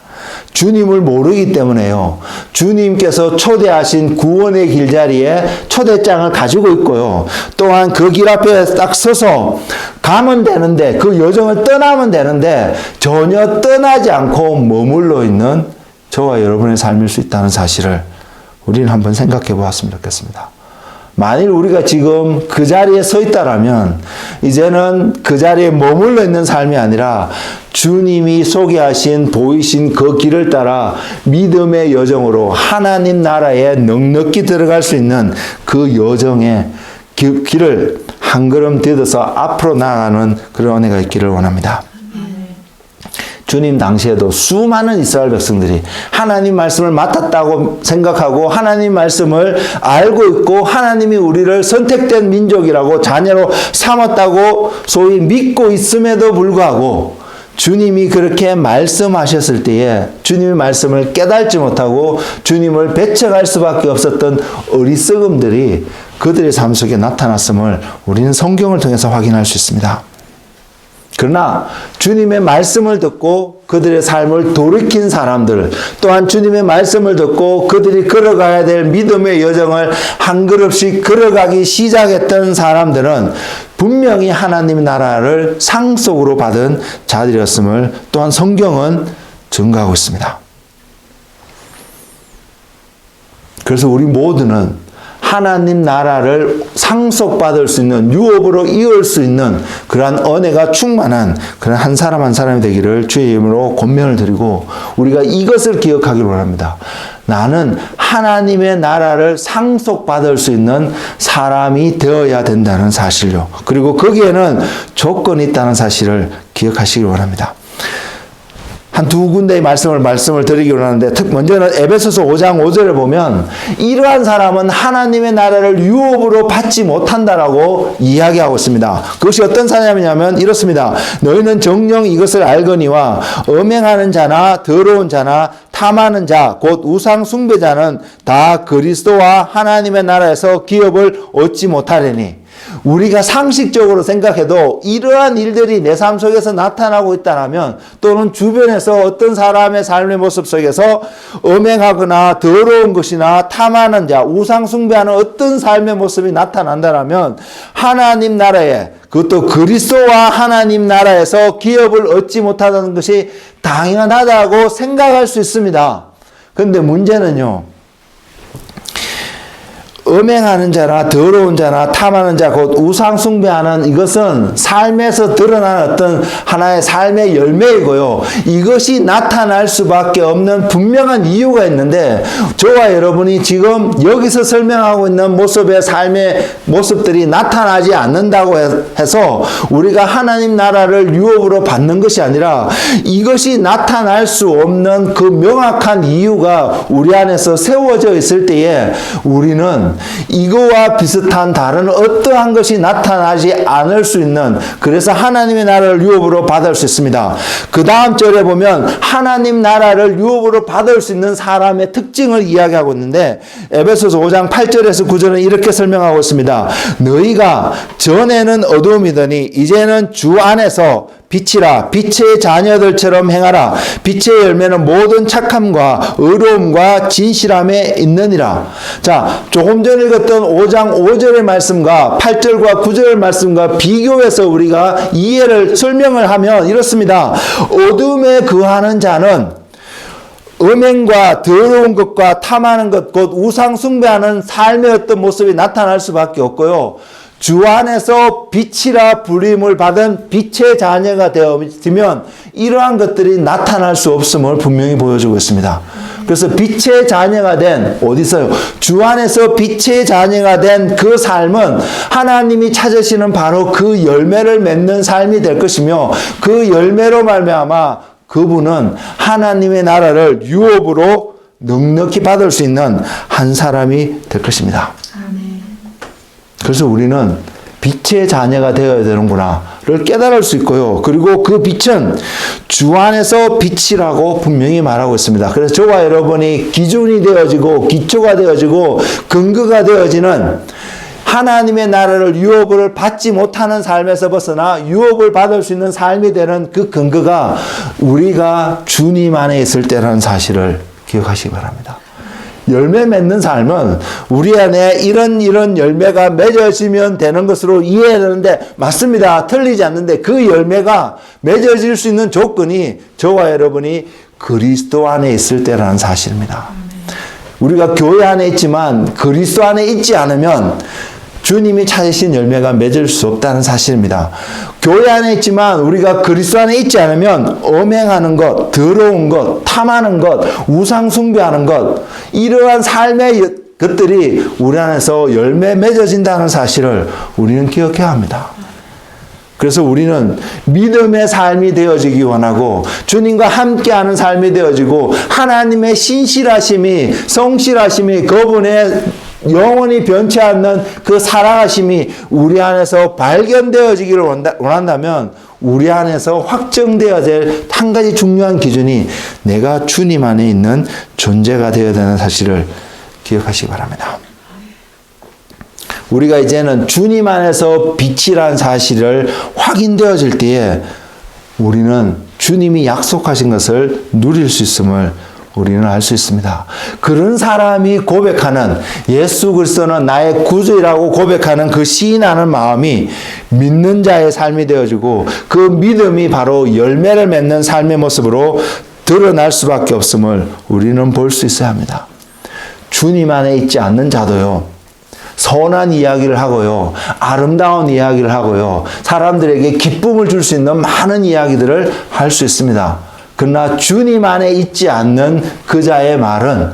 주님을 모르기 때문에요. 주님께서 초대하신 구원의 길자리에 초대장을 가지고 있고요. 또한 그 길 앞에 딱 서서 가면 되는데, 그 여정을 떠나면 되는데 전혀 떠나지 않고 머물러 있는 저와 여러분의 삶일 수 있다는 사실을 우리는 한번 생각해 보았으면 좋겠습니다. 만일 우리가 지금 그 자리에 서 있다라면 이제는 그 자리에 머물러 있는 삶이 아니라 주님이 소개하신 보이신 그 길을 따라 믿음의 여정으로 하나님 나라에 넉넉히 들어갈 수 있는 그 여정의 길을 한 걸음 딛어서 앞으로 나아가는 그런 은혜가 있기를 원합니다. 주님 당시에도 수많은 이스라엘 백성들이 하나님 말씀을 맡았다고 생각하고 하나님 말씀을 알고 있고 하나님이 우리를 선택된 민족이라고 자녀로 삼았다고 소위 믿고 있음에도 불구하고 주님이 그렇게 말씀하셨을 때에 주님의 말씀을 깨닫지 못하고 주님을 배척할 수밖에 없었던 어리석음들이 그들의 삶 속에 나타났음을 우리는 성경을 통해서 확인할 수 있습니다. 그러나 주님의 말씀을 듣고 그들의 삶을 돌이킨 사람들, 또한 주님의 말씀을 듣고 그들이 걸어가야 될 믿음의 여정을 한 걸음씩 걸어가기 시작했던 사람들은 분명히 하나님의 나라를 상속으로 받은 자들이었음을 또한 성경은 증거하고 있습니다. 그래서 우리 모두는 하나님 나라를 상속받을 수 있는, 유업으로 이을 수 있는 그러한 은혜가 충만한 그런 한 사람 한 사람이 되기를 주의 이름으로 권면을 드리고 우리가 이것을 기억하기를 원합니다. 나는 하나님의 나라를 상속받을 수 있는 사람이 되어야 된다는 사실요. 그리고 거기에는 조건이 있다는 사실을 기억하시길 원합니다. 한 두 군데의 말씀을 드리기로 하는데, 먼저는 에베소서 5장 5절을 보면 이러한 사람은 하나님의 나라를 유업으로 받지 못한다라고 이야기하고 있습니다. 그것이 어떤 사람이냐면 이렇습니다. 너희는 정녕 이것을 알거니와 음행하는 자나 더러운 자나 탐하는 자 곧 우상 숭배자는 다 그리스도와 하나님의 나라에서 기업을 얻지 못하리니. 우리가 상식적으로 생각해도 이러한 일들이 내 삶 속에서 나타나고 있다면, 또는 주변에서 어떤 사람의 삶의 모습 속에서 음행하거나 더러운 것이나 탐하는 자, 우상 숭배하는 어떤 삶의 모습이 나타난다면 하나님 나라에, 그것도 그리스도와 하나님 나라에서 기업을 얻지 못하는 것이 당연하다고 생각할 수 있습니다. 그런데 문제는요, 음행하는 자나 더러운 자나 탐하는 자, 곧 우상 숭배하는 이것은 삶에서 드러나는 어떤 하나의 삶의 열매이고요. 이것이 나타날 수밖에 없는 분명한 이유가 있는데, 저와 여러분이 지금 여기서 설명하고 있는 모습의 삶의 모습들이 나타나지 않는다고 해서 우리가 하나님 나라를 유업으로 받는 것이 아니라, 이것이 나타날 수 없는 그 명확한 이유가 우리 안에서 세워져 있을 때에 우리는 이거와 비슷한 다른 어떠한 것이 나타나지 않을 수 있는, 그래서 하나님의 나라를 유업으로 받을 수 있습니다. 그 다음 절에 보면 하나님 나라를 유업으로 받을 수 있는 사람의 특징을 이야기하고 있는데, 에베소서 5장 8절에서 9절은 이렇게 설명하고 있습니다. 너희가 전에는 어두움이더니 이제는 주 안에서 빛이라, 빛의 자녀들처럼 행하라. 빛의 열매는 모든 착함과 의로움과 진실함에 있느니라. 자, 조금 전에 읽었던 5장 5절의 말씀과 8절과 9절의 말씀과 비교해서 우리가 이해를 설명을 하면 이렇습니다. 어둠에 거하는 자는 음행과 더러운 것과 탐하는 것, 곧 우상 숭배하는 삶의 어떤 모습이 나타날 수밖에 없고요. 주 안에서 빛이라 불림을 받은 빛의 자녀가 되면 이러한 것들이 나타날 수 없음을 분명히 보여주고 있습니다. 그래서 빛의 자녀가 된, 어디서요? 주 안에서 빛의 자녀가 된 그 삶은 하나님이 찾으시는 바로 그 열매를 맺는 삶이 될 것이며, 그 열매로 말미암아 그분은 하나님의 나라를 유업으로 넉넉히 받을 수 있는 한 사람이 될 것입니다. 그래서 우리는 빛의 자녀가 되어야 되는구나를 깨달을 수 있고요. 그리고 그 빛은 주 안에서 빛이라고 분명히 말하고 있습니다. 그래서 저와 여러분이 기준이 되어지고 기초가 되어지고 근거가 되어지는, 하나님의 나라를 유업을 받지 못하는 삶에서 벗어나 유업을 받을 수 있는 삶이 되는 그 근거가 우리가 주님 안에 있을 때라는 사실을 기억하시기 바랍니다. 열매 맺는 삶은 우리 안에 이런 열매가 맺어지면 되는 것으로 이해되는데, 맞습니다. 틀리지 않는데, 그 열매가 맺어질 수 있는 조건이 저와 여러분이 그리스도 안에 있을 때라는 사실입니다. 우리가 교회 안에 있지만 그리스도 안에 있지 않으면 주님이 찾으신 열매가 맺을 수 없다는 사실입니다. 교회 안에 있지만 우리가 그리스도 안에 있지 않으면 음행하는 것, 더러운 것, 탐하는 것, 우상 숭배하는 것, 이러한 삶의 것들이 우리 안에서 열매 맺어진다는 사실을 우리는 기억해야 합니다. 그래서 우리는 믿음의 삶이 되어지기 원하고, 주님과 함께하는 삶이 되어지고, 하나님의 신실하심이, 성실하심이, 그분의 영원히 변치 않는 그 사랑하심이 우리 안에서 발견되어지기를 원한다면, 우리 안에서 확정되어야 될 한 가지 중요한 기준이 내가 주님 안에 있는 존재가 되어야 되는 사실을 기억하시기 바랍니다. 우리가 이제는 주님 안에서 빛이라는 사실을 확인되어질 때에 우리는 주님이 약속하신 것을 누릴 수 있음을 우리는 알 수 있습니다. 그런 사람이 고백하는, 예수 그리스도는 나의 구주이라고 고백하는 그 시인하는 마음이 믿는 자의 삶이 되어지고, 그 믿음이 바로 열매를 맺는 삶의 모습으로 드러날 수밖에 없음을 우리는 볼 수 있어야 합니다. 주님 안에 있지 않는 자도요, 선한 이야기를 하고요, 아름다운 이야기를 하고요, 사람들에게 기쁨을 줄 수 있는 많은 이야기들을 할 수 있습니다. 그러나 주님 안에 있지 않는 그 자의 말은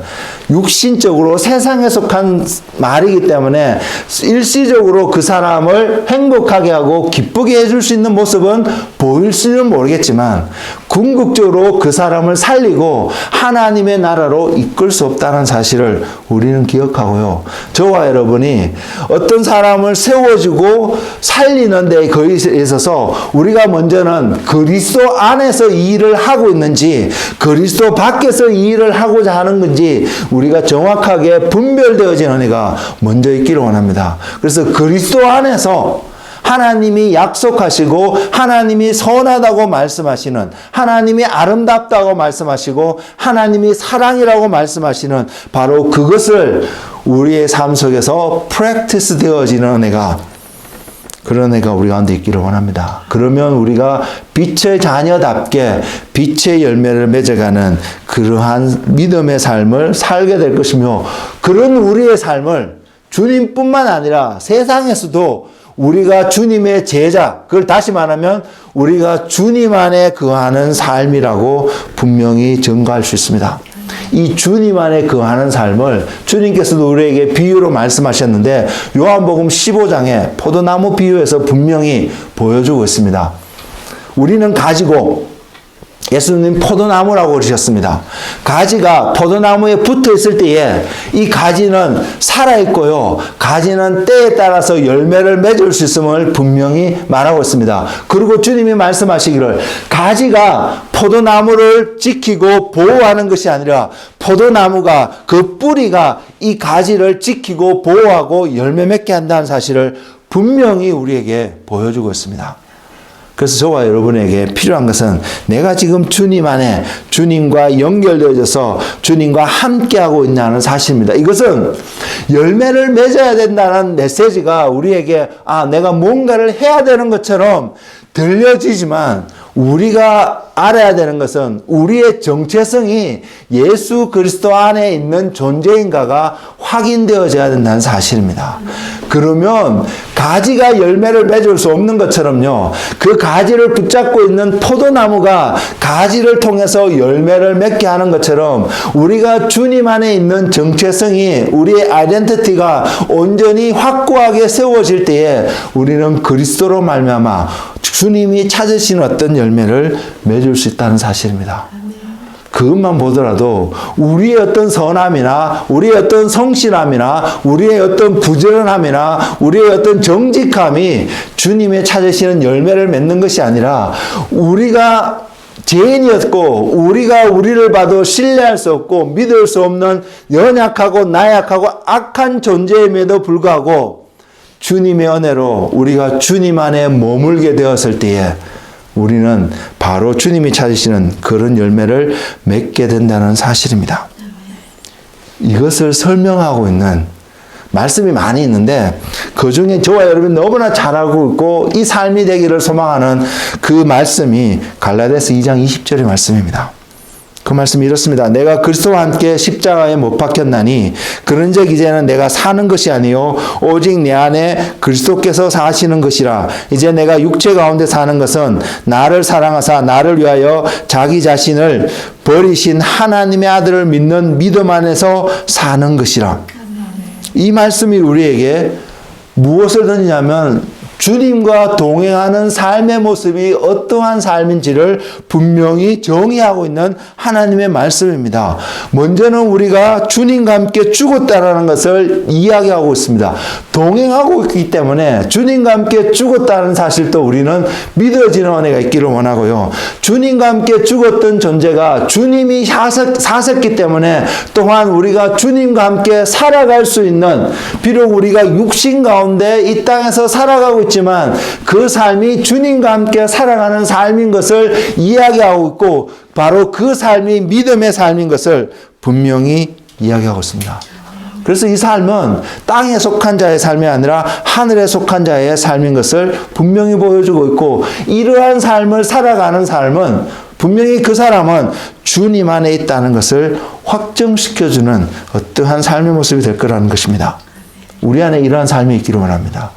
육신적으로 세상에 속한 말이기 때문에 일시적으로 그 사람을 행복하게 하고 기쁘게 해줄 수 있는 모습은 보일지는 모르겠지만, 궁극적으로 그 사람을 살리고 하나님의 나라로 이끌 수 없다는 사실을 우리는 기억하고요. 저와 여러분이 어떤 사람을 세워주고 살리는 데 거기에 있어서 우리가 먼저는 그리스도 안에서 이 일을 하고 있는지, 그리스도 밖에서 이 일을 하고자 하는 건지 우리가 정확하게 분별되어진 은혜가 먼저 있기를 원합니다. 그래서 그리스도 안에서 하나님이 약속하시고 하나님이 선하다고 말씀하시는, 하나님이 아름답다고 말씀하시고 하나님이 사랑이라고 말씀하시는 바로 그것을 우리의 삶 속에서 프랙티스 되어지는 은혜가, 그런 은혜가 우리 가운데 있기를 원합니다. 그러면 우리가 빛의 자녀답게 빛의 열매를 맺어가는 그러한 믿음의 삶을 살게 될 것이며, 그런 우리의 삶을 주님뿐만 아니라 세상에서도 우리가 주님의 제자, 그걸 다시 말하면 우리가 주님 안에 거하는 삶이라고 분명히 증거할 수 있습니다. 이 주님 안에 거하는 삶을 주님께서도 우리에게 비유로 말씀하셨는데 요한복음 15장에 포도나무 비유에서 분명히 보여주고 있습니다. 우리는 가지고, 예수님 포도나무라고 그러셨습니다. 가지가 포도나무에 붙어 있을 때에 이 가지는 살아있고요, 가지는 때에 따라서 열매를 맺을 수 있음을 분명히 말하고 있습니다. 그리고 주님이 말씀하시기를 가지가 포도나무를 지키고 보호하는 것이 아니라 포도나무가, 그 뿌리가 이 가지를 지키고 보호하고 열매 맺게 한다는 사실을 분명히 우리에게 보여주고 있습니다. 그래서 저와 여러분에게 필요한 것은 내가 지금 주님 안에 주님과 연결되어져서 주님과 함께하고 있다는 사실입니다. 이것은 열매를 맺어야 된다는 메시지가 우리에게 내가 뭔가를 해야 되는 것처럼 들려지지만, 우리가 알아야 되는 것은 우리의 정체성이 예수 그리스도 안에 있는 존재인가가 확인되어져야 된다는 사실입니다. 그러면 가지가 열매를 맺을 수 없는 것처럼요, 그 가지를 붙잡고 있는 포도나무가 가지를 통해서 열매를 맺게 하는 것처럼 우리가 주님 안에 있는 정체성이, 우리의 아이덴티티가 온전히 확고하게 세워질 때에 우리는 그리스도로 말미암아 주님이 찾으신 어떤 열매를 맺을 수 있다는 사실입니다. 그것만 보더라도 우리의 어떤 선함이나 우리의 어떤 성실함이나 우리의 어떤 부지런함이나 우리의 어떤 정직함이 주님의 찾으시는 열매를 맺는 것이 아니라, 우리가 죄인이었고 우리가 우리를 봐도 신뢰할 수 없고 믿을 수 없는 연약하고 나약하고 악한 존재임에도 불구하고 주님의 은혜로 우리가 주님 안에 머물게 되었을 때에 우리는 바로 주님이 찾으시는 그런 열매를 맺게 된다는 사실입니다. 이것을 설명하고 있는 말씀이 많이 있는데 그 중에 저와 여러분이 너무나 잘 알고 있고 이 삶이 되기를 소망하는 그 말씀이 갈라디아서 2장 20절의 말씀입니다. 그 말씀이 이렇습니다. 내가 그리스도와 함께 십자가에 못 박혔나니 그런즉 이제는 내가 사는 것이 아니요 오직 내 안에 그리스도께서 사시는 것이라. 이제 내가 육체 가운데 사는 것은 나를 사랑하사 나를 위하여 자기 자신을 버리신 하나님의 아들을 믿는 믿음 안에서 사는 것이라. 이 말씀이 우리에게 무엇을 던지냐면 주님과 동행하는 삶의 모습이 어떠한 삶인지를 분명히 정의하고 있는 하나님의 말씀입니다. 먼저는 우리가 주님과 함께 죽었다라는 것을 이야기하고 있습니다. 동행하고 있기 때문에 주님과 함께 죽었다는 사실도 우리는 믿어지는 은혜가 있기를 원하고요. 주님과 함께 죽었던 존재가 주님이 사셨기 때문에 또한 우리가 주님과 함께 살아갈 수 있는, 비록 우리가 육신 가운데 이 땅에서 살아가고 있지만 그 삶이 주님과 함께 살아가는 삶인 것을 이야기하고 있고 바로 그 삶이 믿음의 삶인 것을 분명히 이야기하고 있습니다. 그래서 이 삶은 땅에 속한 자의 삶이 아니라 하늘에 속한 자의 삶인 것을 분명히 보여주고 있고, 이러한 삶을 살아가는 삶은 분명히 그 사람은 주님 안에 있다는 것을 확정시켜주는 어떠한 삶의 모습이 될 거라는 것입니다. 우리 안에 이러한 삶이 있기를 원합니다.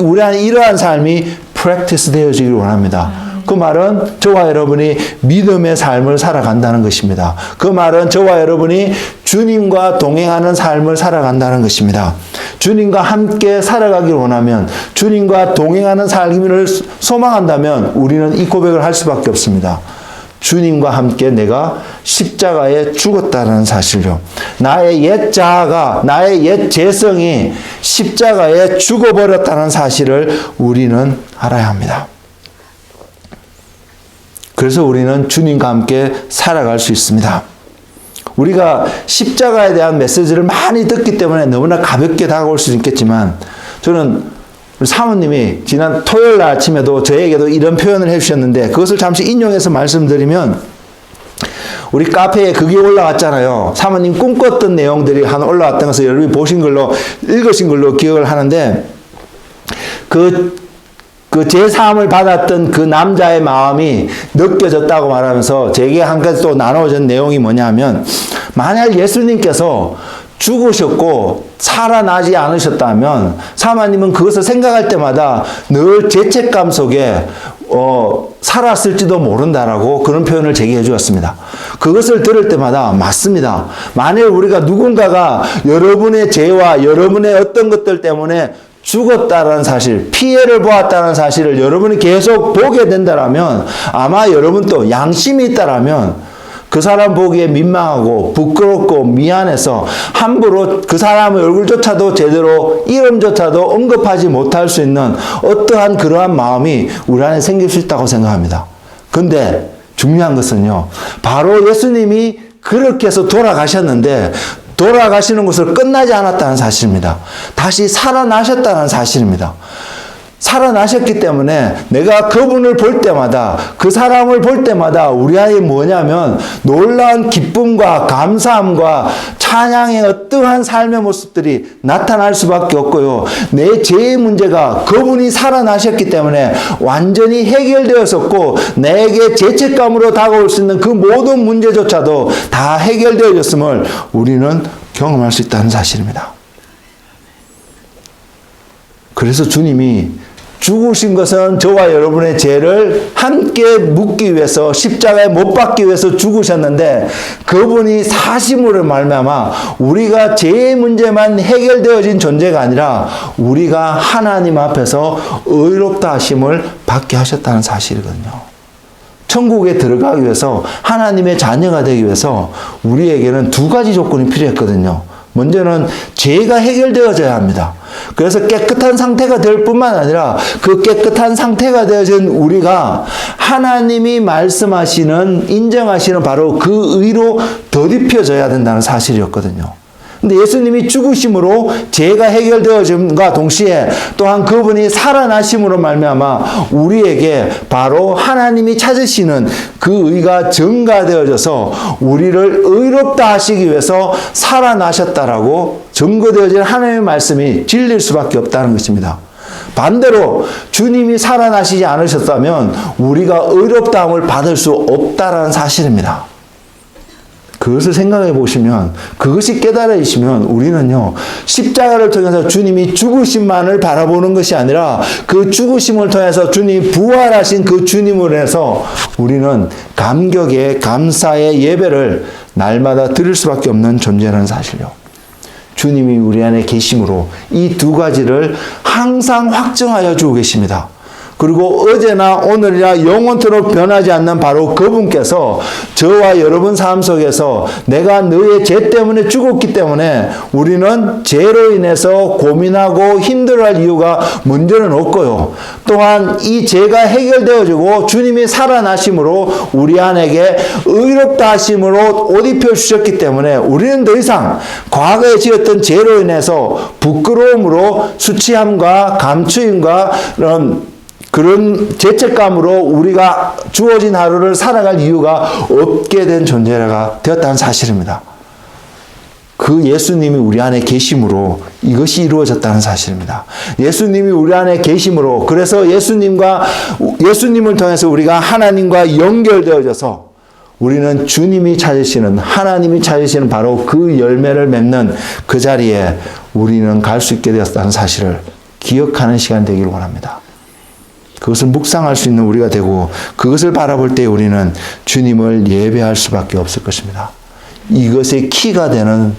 우리 안에 이러한 삶이 프랙티스 되어지기를 원합니다. 그 말은 저와 여러분이 믿음의 삶을 살아간다는 것입니다. 그 말은 저와 여러분이 주님과 동행하는 삶을 살아간다는 것입니다. 주님과 함께 살아가기를 원하면, 주님과 동행하는 삶을 소망한다면 우리는 이 고백을 할 수밖에 없습니다. 주님과 함께 내가 십자가에 죽었다는 사실요. 나의 옛 자아가, 나의 옛 죄성이 십자가에 죽어버렸다는 사실을 우리는 알아야 합니다. 그래서 우리는 주님과 함께 살아갈 수 있습니다. 우리가 십자가에 대한 메시지를 많이 듣기 때문에 너무나 가볍게 다가올 수 있겠지만, 저는 우리 사모님이 지난 토요일 날 아침에도 저에게도 이런 표현을 해주셨는데, 그것을 잠시 인용해서 말씀드리면, 우리 카페에 그게 올라왔잖아요. 사모님 꿈꿨던 내용들이 하나 올라왔던 것을 여러분이 보신 걸로, 읽으신 걸로 기억을 하는데, 그 제3을 받았던 그 남자의 마음이 느껴졌다고 말하면서 제게 한 가지 또 나눠진 내용이 뭐냐면, 만약 예수님께서 죽으셨고 살아나지 않으셨다면 사모님은 그것을 생각할 때마다 늘 죄책감 속에 살았을지도 모른다라고 그런 표현을 제기해 주었습니다. 그것을 들을 때마다 맞습니다. 만약 우리가 누군가가 여러분의 죄와 여러분의 어떤 것들 때문에 죽었다는 사실, 피해를 보았다는 사실을 여러분이 계속 보게 된다면, 아마 여러분도 양심이 있다라면 그 사람 보기에 민망하고 부끄럽고 미안해서 함부로 그 사람의 얼굴조차도 제대로 이름조차도 언급하지 못할 수 있는 어떠한 그러한 마음이 우리 안에 생길 수 있다고 생각합니다. 근데 중요한 것은요, 바로 예수님이 그렇게 해서 돌아가셨는데 돌아가시는 것을 끝나지 않았다는 사실입니다. 다시 살아나셨다는 사실입니다. 살아나셨기 때문에 내가 그분을 볼 때마다, 그 사람을 볼 때마다 우리 안에 뭐냐면 놀라운 기쁨과 감사함과 찬양의 어떠한 삶의 모습들이 나타날 수밖에 없고요. 내 죄의 문제가 그분이 살아나셨기 때문에 완전히 해결되었었고, 내게 죄책감으로 다가올 수 있는 그 모든 문제조차도 다 해결되어졌음을 우리는 경험할 수 있다는 사실입니다. 그래서 주님이 죽으신 것은 저와 여러분의 죄를 함께 묻기 위해서, 십자가에 못 박기 위해서 죽으셨는데, 그분이 사심으로 말미암아 우리가 죄의 문제만 해결되어진 존재가 아니라 우리가 하나님 앞에서 의롭다 하심을 받게 하셨다는 사실이거든요. 천국에 들어가기 위해서, 하나님의 자녀가 되기 위해서 우리에게는 두 가지 조건이 필요했거든요. 먼저는 죄가 해결되어져야 합니다. 그래서 깨끗한 상태가 될 뿐만 아니라 그 깨끗한 상태가 되어진 우리가 하나님이 말씀하시는, 인정하시는 바로 그 의로 덧입혀져야 된다는 사실이었거든요. 근데 예수님이 죽으심으로 죄가 해결되어짐과 동시에 또한 그분이 살아나심으로 말미암아 우리에게 바로 하나님이 찾으시는 그 의가 증가되어져서 우리를 의롭다 하시기 위해서 살아나셨다라고 증거되어진 하나님의 말씀이 진리일 수밖에 없다는 것입니다. 반대로 주님이 살아나시지 않으셨다면 우리가 의롭다함을 받을 수 없다라는 사실입니다. 그것을 생각해 보시면, 그것이 깨달아지시면 우리는요, 십자가를 통해서 주님이 죽으심만을 바라보는 것이 아니라 그 죽으심을 통해서 주님이 부활하신 그 주님을 해서 우리는 감격의, 감사의 예배를 날마다 드릴 수밖에 없는 존재라는 사실이요. 주님이 우리 안에 계심으로 이 두 가지를 항상 확증하여 주고 계십니다. 그리고 어제나 오늘이나 영원토록 변하지 않는 바로 그분께서 저와 여러분 삶 속에서 내가 너의 죄 때문에 죽었기 때문에 우리는 죄로 인해서 고민하고 힘들어할 이유가 먼저는 없고요. 또한 이 죄가 해결되어지고 주님이 살아나심으로 우리 안에게 의롭다 하심으로 옷 입혀 주셨기 때문에 우리는 더 이상 과거에 지었던 죄로 인해서 부끄러움으로 수치함과 감추임과 그런 죄책감으로 우리가 주어진 하루를 살아갈 이유가 없게 된 존재가 되었다는 사실입니다. 그 예수님이 우리 안에 계심으로 이것이 이루어졌다는 사실입니다. 예수님이 우리 안에 계심으로, 그래서 예수님을 통해서 우리가 하나님과 연결되어져서 우리는 주님이 찾으시는, 하나님이 찾으시는 바로 그 열매를 맺는 그 자리에 우리는 갈 수 있게 되었다는 사실을 기억하는 시간 되기를 원합니다. 그것을 묵상할 수 있는 우리가 되고, 그것을 바라볼 때 우리는 주님을 예배할 수밖에 없을 것입니다. 이것의 키가 되는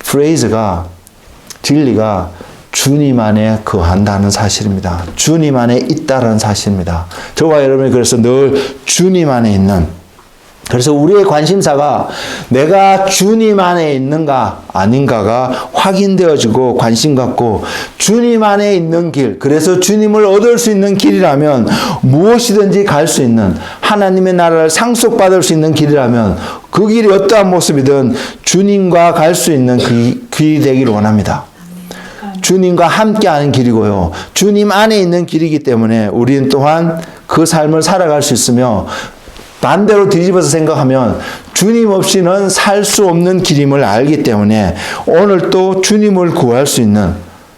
프레이즈가, 진리가 주님 안에 거한다는 사실입니다. 주님 안에 있다는 사실입니다. 저와 여러분이 그래서 늘 주님 안에 있는, 그래서 우리의 관심사가 내가 주님 안에 있는가 아닌가가 확인되어지고 관심 갖고 주님 안에 있는 길, 그래서 주님을 얻을 수 있는 길이라면 무엇이든지 갈 수 있는 하나님의 나라를 상속받을 수 있는 길이라면 그 길이 어떠한 모습이든 주님과 갈 수 있는 그 길이 되기를 원합니다. 주님과 함께하는 길이고요. 주님 안에 있는 길이기 때문에 우리는 또한 그 삶을 살아갈 수 있으며 반대로 뒤집어서 생각하면 주님 없이는 살 수 없는 길임을 알기 때문에 오늘 또 주님을 구할 수 있는,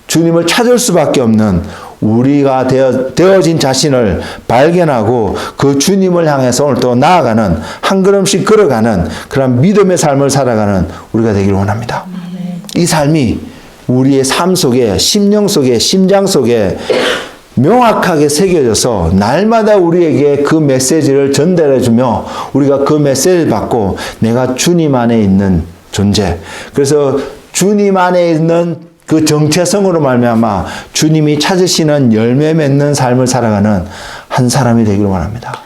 주님을 찾을 수밖에 없는 우리가 되어진 자신을 발견하고 그 주님을 향해서 오늘 또 나아가는, 한 걸음씩 걸어가는 그런 믿음의 삶을 살아가는 우리가 되기를 원합니다. 이 삶이 우리의 삶 속에, 심령 속에, 심장 속에 명확하게 새겨져서 날마다 우리에게 그 메시지를 전달해주며 우리가 그 메시지를 받고 내가 주님 안에 있는 존재, 그래서 주님 안에 있는 그 정체성으로 말미암아 주님이 찾으시는 열매 맺는 삶을 살아가는 한 사람이 되기를 원합니다.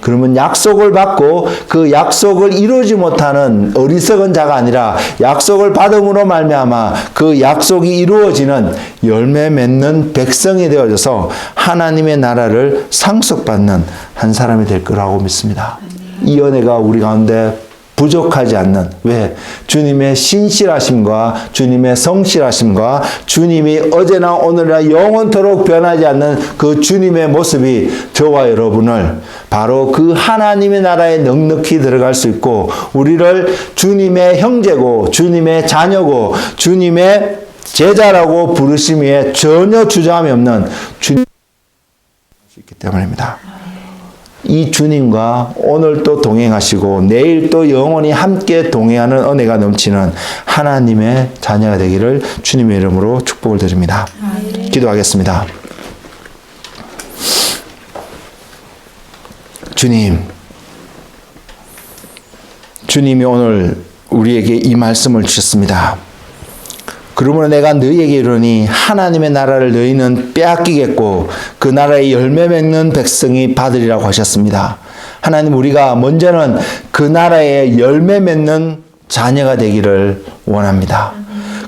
그러면 약속을 받고 그 약속을 이루지 못하는 어리석은 자가 아니라 약속을 받음으로 말미암아 그 약속이 이루어지는 열매 맺는 백성이 되어져서 하나님의 나라를 상속받는 한 사람이 될 거라고 믿습니다. 이 은혜가 우리 가운데 부족하지 않는, 왜? 주님의 신실하심과 주님의 성실하심과 주님이 어제나 오늘이나 영원토록 변하지 않는 그 주님의 모습이 저와 여러분을 바로 그 하나님의 나라에 넉넉히 들어갈 수 있고 우리를 주님의 형제고 주님의 자녀고 주님의 제자라고 부르심에 전혀 주저함이 없는 주님 수 있기 때문입니다. 이 주님과 오늘 또 동행하시고 내일 또 영원히 함께 동행하는 은혜가 넘치는 하나님의 자녀가 되기를 주님의 이름으로 축복을 드립니다. 기도하겠습니다. 주님이 오늘 우리에게 이 말씀을 주셨습니다. 그러므로 내가 너희에게 이르노니 하나님의 나라를 너희는 빼앗기겠고 그 나라의 열매 맺는 백성이 받으리라고 하셨습니다. 하나님, 우리가 먼저는 그 나라의 열매 맺는 자녀가 되기를 원합니다.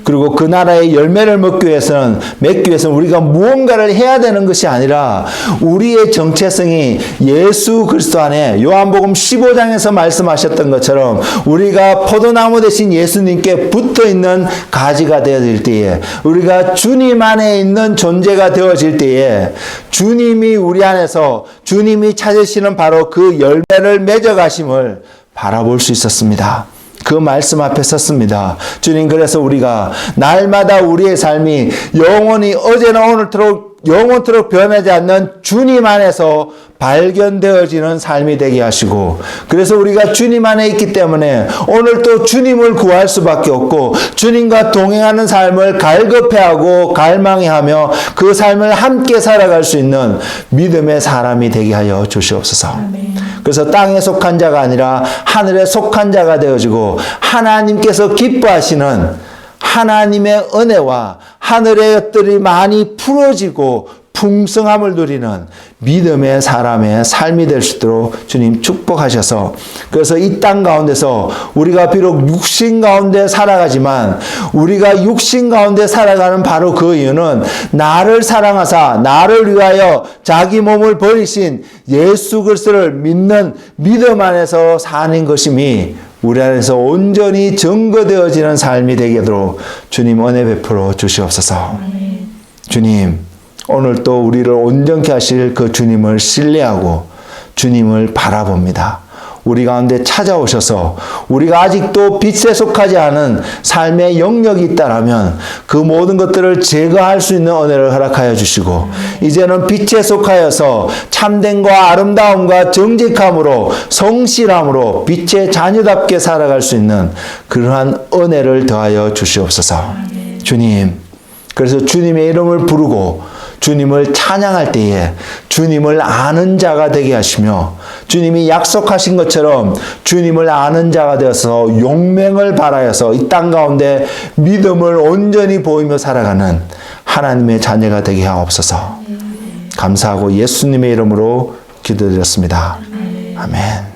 그리고 그 나라의 열매를 맺기 위해서는 우리가 무언가를 해야 되는 것이 아니라 우리의 정체성이 예수 그리스도 안에 요한복음 15장에서 말씀하셨던 것처럼 우리가 포도나무 대신 예수님께 붙어있는 가지가 되어질 때에, 우리가 주님 안에 있는 존재가 되어질 때에 주님이 우리 안에서 주님이 찾으시는 바로 그 열매를 맺어가심을 바라볼 수 있었습니다. 그 말씀 앞에 섰습니다. 주님, 그래서 우리가 날마다 우리의 삶이 영원히 어제나 오늘토록 영원토록 변하지 않는 주님 안에서 발견되어지는 삶이 되게 하시고, 그래서 우리가 주님 안에 있기 때문에 오늘 또 주님을 구할 수밖에 없고 주님과 동행하는 삶을 갈급해하고 갈망해하며 그 삶을 함께 살아갈 수 있는 믿음의 사람이 되게 하여 주시옵소서. 아멘. 그래서 땅에 속한 자가 아니라 하늘에 속한 자가 되어지고 하나님께서 기뻐하시는 하나님의 은혜와 하늘의 것들이 많이 풀어지고 풍성함을 누리는 믿음의 사람의 삶이 될 수 있도록 주님 축복하셔서, 그래서 이 땅 가운데서 우리가 비록 육신 가운데 살아가지만 우리가 육신 가운데 살아가는 바로 그 이유는 나를 사랑하사 나를 위하여 자기 몸을 버리신 예수 그리스도를 믿는 믿음 안에서 사는 것임이 우리 안에서 온전히 증거되어지는 삶이 되도록 주님 은혜 베풀어 주시옵소서. 주님, 오늘 또 우리를 온전케 하실 그 주님을 신뢰하고 주님을 바라봅니다. 우리 가운데 찾아오셔서 우리가 아직도 빛에 속하지 않은 삶의 영역이 있다라면 그 모든 것들을 제거할 수 있는 은혜를 허락하여 주시고, 이제는 빛에 속하여서 참됨과 아름다움과 정직함으로 성실함으로 빛의 자녀답게 살아갈 수 있는 그러한 은혜를 더하여 주시옵소서. 주님, 그래서 주님의 이름을 부르고 주님을 찬양할 때에 주님을 아는 자가 되게 하시며, 주님이 약속하신 것처럼 주님을 아는 자가 되어서 용맹을 발하여서 이 땅 가운데 믿음을 온전히 보이며 살아가는 하나님의 자녀가 되게 하옵소서. 감사하고 예수님의 이름으로 기도드렸습니다. 아멘.